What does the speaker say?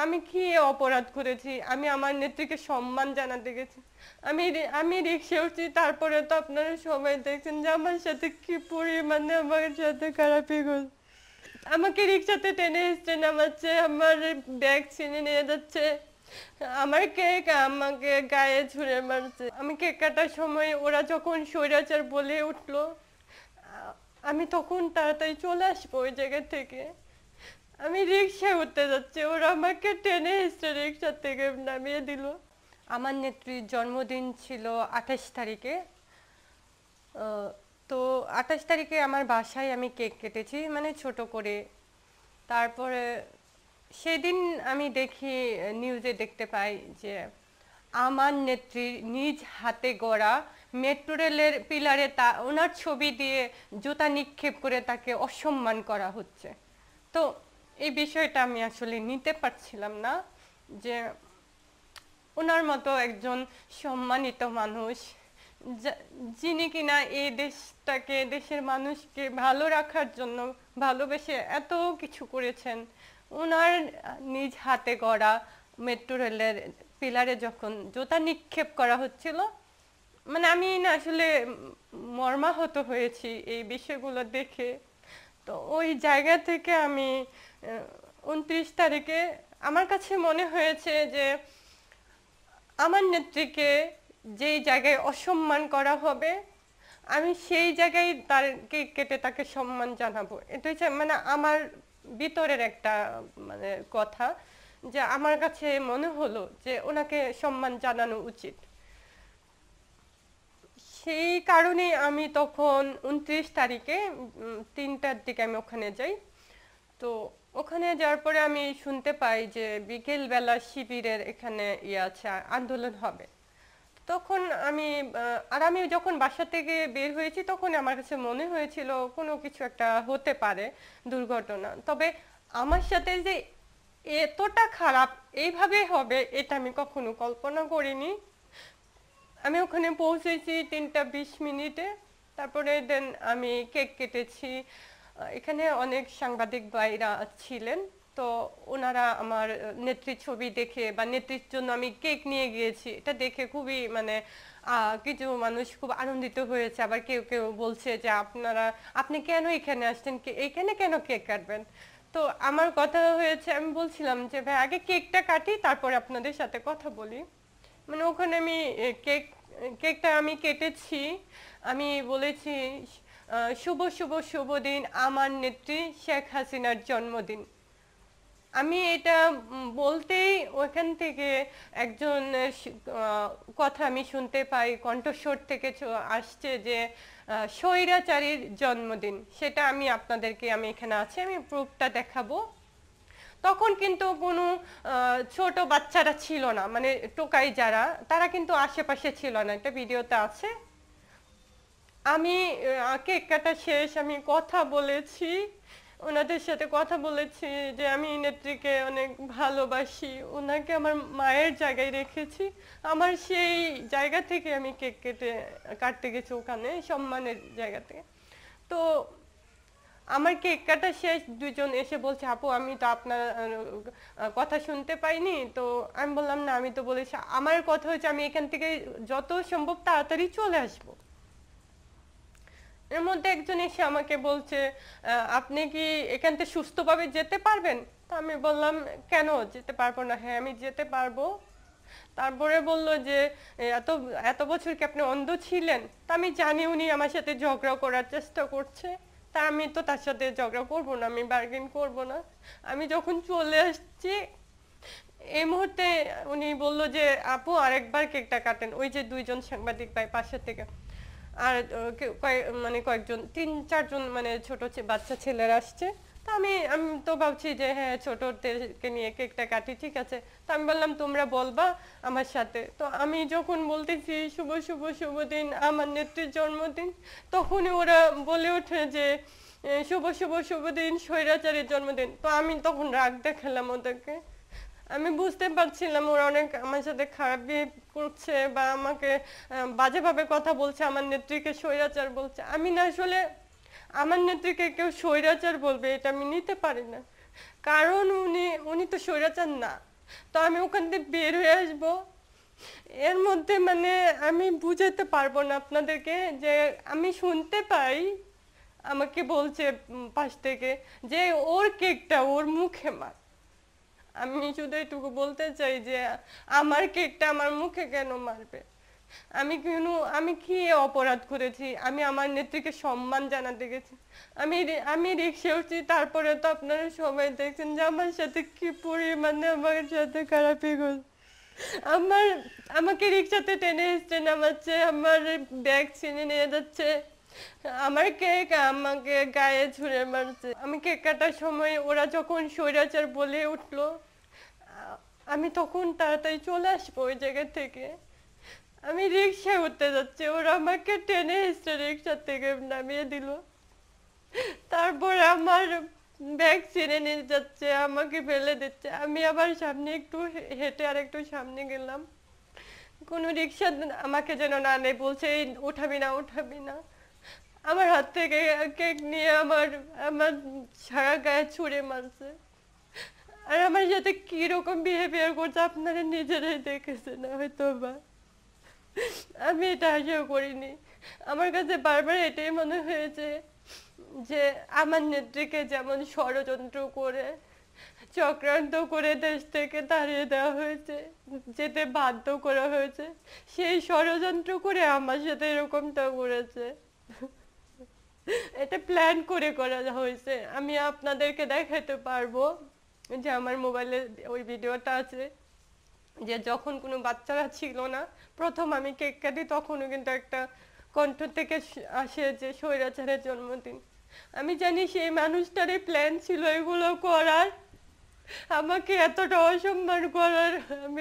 আমি কি অপরাধ করেছি? আমি আমার নেত্রীকে সম্মান জানাতে গেছি। আমি আমি রিক্সায় উঠছি, তারপরে তো আপনারা সবাই দেখছেন যে আমার সাথে কি পরিমাণে আমার সাথে খারাপই করছে। আমাকে রিক্সাতে টেনে হেঁচড়ে নামাচ্ছে, আমার ব্যাগ ছিনে নিয়ে যাচ্ছে, আমার কেক আমাকে গায়ে ছুঁড়ে মারছে। আমি কেক কাটার সময় ওরা যখন স্বৈরাচার বলে উঠলো, আমি তখন তাড়াতাড়ি চলে আসবো ওই জায়গা থেকে। আমি রিক্সায় উঠতে যাচ্ছি, ওরা আমাকে টেনে হেঁচড়ে রিক্সা থেকে নামিয়ে দিল। আমার নেত্রীর জন্মদিন ছিল 28 তারিখে। তো 28 তারিখে আমার বাসায় আমি কেক কেটেছি, মানে ছোট করে। তারপরে সেদিন আমি দেখি, নিউজে দেখতে পাই যে আমার নেত্রীর নিজ হাতে গড়া মেট্রো রেলের পিলারে ওনার ছবি দিয়ে জুতা নিক্ষেপ করে তাকে অসম্মান করা হচ্ছে। তো এই বিষয়টা আমি আসলে নিতে পারছিলাম না যে ওনার মতো একজন সম্মানিত মানুষ, যিনি কিনা এই দেশটাকে, দেশের মানুষকে ভালো রাখার জন্য ভালোবেসে এত কিছু করেছেন, ওনার নিজ হাতে গড়া মেট্রো রেলের পিলারে যখন জুতা নিক্ষেপ করা হচ্ছিল, মানে আমি না আসলে মর্মাহত হয়েছি এই বিষয়গুলো দেখে। তো ওই জায়গা থেকে আমি 29 তারিখে আমার কাছে মনে হয়েছে যে আমার নেত্রীকে যেই জায়গায় অসম্মান করা হবে, আমি সেই জায়গায় তাকে কেটে তাকে সম্মান জানাবো। এটা হচ্ছে মানে আমার ভিতরের একটা মানে কথা, যে আমার কাছে মনে হলো যে ওনাকে সম্মান জানানো উচিত। সেই কারণেই আমি তখন 29 তারিখে 3টার দিকে আমি ওখানে যাই। তো ওখানে যাওয়ার পরে আমি শুনতে পাই যে বিকেলবেলা শিবিরের এখানে আছে, আন্দোলন হবে। তখন আমি যখন বাসা থেকে বের হয়েছি, তখন আমার কাছে মনে হয়েছিল কোনো কিছু একটা হতে পারে, দুর্ঘটনা। তবে আমার সাথে যে এতটা খারাপ এইভাবে হবে, এটা আমি কখনো কল্পনা করিনি। আমি ওখানে পৌঁছেছি 3টা 20 মিনিটে। তারপরে দেন আমি কেক কেটেছি। এখানে অনেক সাংবাদিক ভাইরা ছিলেন। তো ওনারা আমার নেত্রীর ছবি দেখে বা নেত্রীর জন্য আমি কেক নিয়ে গিয়েছি, এটা দেখে খুবই মানে কিছু মানুষ খুব আনন্দিত হয়েছে। আবার কেউ কেউ বলছে যে আপনি কেন এখানে আসছেন, এখানে কেন কেক কাটবেন? তো আমার কথা হয়েছে, আমি বলছিলাম যে ভাই আগে কেকটা কাটি, তারপরে আপনাদের সাথে কথা বলি। মানে ওখানে আমি কেকটা আমি কেটেছি। আমি বলেছি শুভ শুভ শুভ দিন আমার নেত্রী শেখ হাসিনার জন্মদিন। আমি এটা বলতেই ওখান থেকে একজন কথা আমি শুনতে পাই, কণ্ঠস্বর থেকে আসছে যে স্বৈরাচারীর জন্মদিন। সেটা আমি আপনাদেরকে, আমি এখানে আছে, আমি প্রুফটা দেখাবো। তখন কিন্তু কোনো ছোট বাচ্চারা ছিল না, মানে টোকাই যারা, তারা কিন্তু আশেপাশে ছিল না, একটা ভিডিওতে আছে। আমি কেক কাটা শেষ, আমি কথা বলেছি, ওনাদের সাথে কথা বলেছি যে আমি নেত্রীকে অনেক ভালোবাসি, ওনাকে আমার মায়ের জায়গায় রেখেছি। আমার সেই জায়গা থেকে আমি কেক কাটতে গেছি ওখানে, সম্মানের জায়গা থেকে। তো আমার কেক কাটা শেষ, দুজন এসে বলছে আপু আমি তো আপনার কথা শুনতে পাইনি। তো আমি বললাম না, আমি তো বলেছি, আমার কথা হচ্ছে আমি এখান থেকে যত সম্ভব তাড়াতাড়ি চলে আসবো। এর মধ্যে একজন এসে আমাকে বলছে আপনি কি এখান থেকে সুস্থভাবে যেতে পারবেন? তো আমি বললাম কেন যেতে পারবো না, হ্যাঁ আমি যেতে পারবো। তারপরে বলল যে এত এত বছর কি আপনি অন্ধ ছিলেন? তা আমি জানি উনি আমার সাথে ঝগড়া করার চেষ্টা করছে, তা আমি তো তার সাথে ঝগড়া করবো না, আমি বার্গেন করবো না। আমি যখন চলে আসছি এই মুহূর্তে উনি বলল যে আপু আরেকবার কেকটা কাটেন। ওই যে দুইজন সাংবাদিক ভাই পাশের থেকে, আর মানে কয়েকজন 3-4জন মানে ছোট বাচ্চা ছেলেরা আসছে। তা আমি আমি তো ভাবছি যে হ্যাঁ ছোটদেরকে নিয়ে কেকটা কাটি, ঠিক আছে। তো আমি বললাম তোমরা বলবা আমার সাথে। তো আমি যখন বলতেছি শুভ শুভ শুভ দিন আমার নেত্রীর জন্মদিন, তখনই ওরা বলে ওঠে যে শুভ শুভ শুভ দিন স্বৈরাচারীর জন্মদিন। তো আমি তখন রাগ দেখালাম ওদেরকে। আমি বুঝতে পারছিলাম ওরা অনেক আমার সাথে খারাপ বিহেভ করছে বা আমাকে বাজেভাবে কথা বলছে, আমার নেত্রীকে স্বৈরাচার বলছে। আমি না আসলে আমার নেত্রীকে কেউ স্বৈরাচার বলবে এটা আমি নিতে পারি না, কারণ উনি উনি তো স্বৈরাচার না, তো আমি ওখান থেকে বের হয়ে আসবো। এর মধ্যে মানে আমি বুঝাতে পারবো না আপনাদেরকে যে আমি শুনতে পাই আমাকে বলছে পাশ থেকে যে ওর কেকটা ওর মুখে মার। আমি শুধু এটুকু বলতে চাই যে আমার কেকটা আমার মুখে কেন মারবে? আমি কি অপরাধ করেছি? আমি আমার নেত্রীকে সম্মান জানাতে গেছি। আমি রিক্সা উঠছি, তারপরে তো আপনারা সবাই দেখছেন যে আমার সাথে কি পরিমাণে আমার সাথে খারাপই করছে। আমার আমাকে রিক্সাতে টেনে হেঁচড়ে নামাচ্ছে, আমার ব্যাগ ছিনে নিয়ে যাচ্ছে, আমার কেক আমাকে গায়ে ছুঁড়ে মারছে। আমি কেক কাটার সময় ওরা যখন স্বৈরাচার বলে উঠলো, আমি তখন তাড়াতাড়ি চলে আসবো ওই জায়গা থেকে। আমি রিক্সায় উঠতে যাচ্ছি, ওরা আমাকে টেনে হেঁচড়ে রিক্সা থেকে নামিয়ে দিল। তারপরে আমার ব্যাগ ছিঁড়ে নিয়ে যাচ্ছে, আমাকে ফেলে দিচ্ছে। আমি আবার সামনে একটু হেঁটে আর একটু সামনে গেলাম, কোনো রিক্সা আমাকে যেন না নেই, বলছে "এই উঠাবি না উঠাবি না"। আমার হাত থেকে কেক নিয়ে আমার আমার সারা গায়ে ছুঁড়ে মারছে। আর আমার সাথে কিরকম বিহেভিয়ার করছে আপনারা নিজেরাই দেখেছেন হয়তো বা। আমি এটা আশাও করিনি। আমার কাছে বারবার এটাই মনে হয়েছে যে আমার নেত্রীকে যেমন ষড়যন্ত্র করে চক্রান্ত করে দেশ থেকে তাড়িয়ে দেওয়া হয়েছে, যেতে বাধ্য করা হয়েছে, সেই ষড়যন্ত্র করে আমার সাথে এরকমটা করেছে। এটা প্ল্যান করে করা হয়েছে। আমি আপনাদেরকে দেখাতে পারবো যে আমার মোবাইলে ওই ভিডিওটা আছে, যে যখন কোনো বাচ্চারা ছিল না, প্রথম আমি কেক কাটি, তখনও কিন্তু একটা কণ্ঠ থেকে আসে যে স্বৈরাচারের জন্মদিন। আমি জানি সেই মানুষটারই প্ল্যান ছিল এগুলো করার, আমাকে এতটা অসম্মান করার। আমি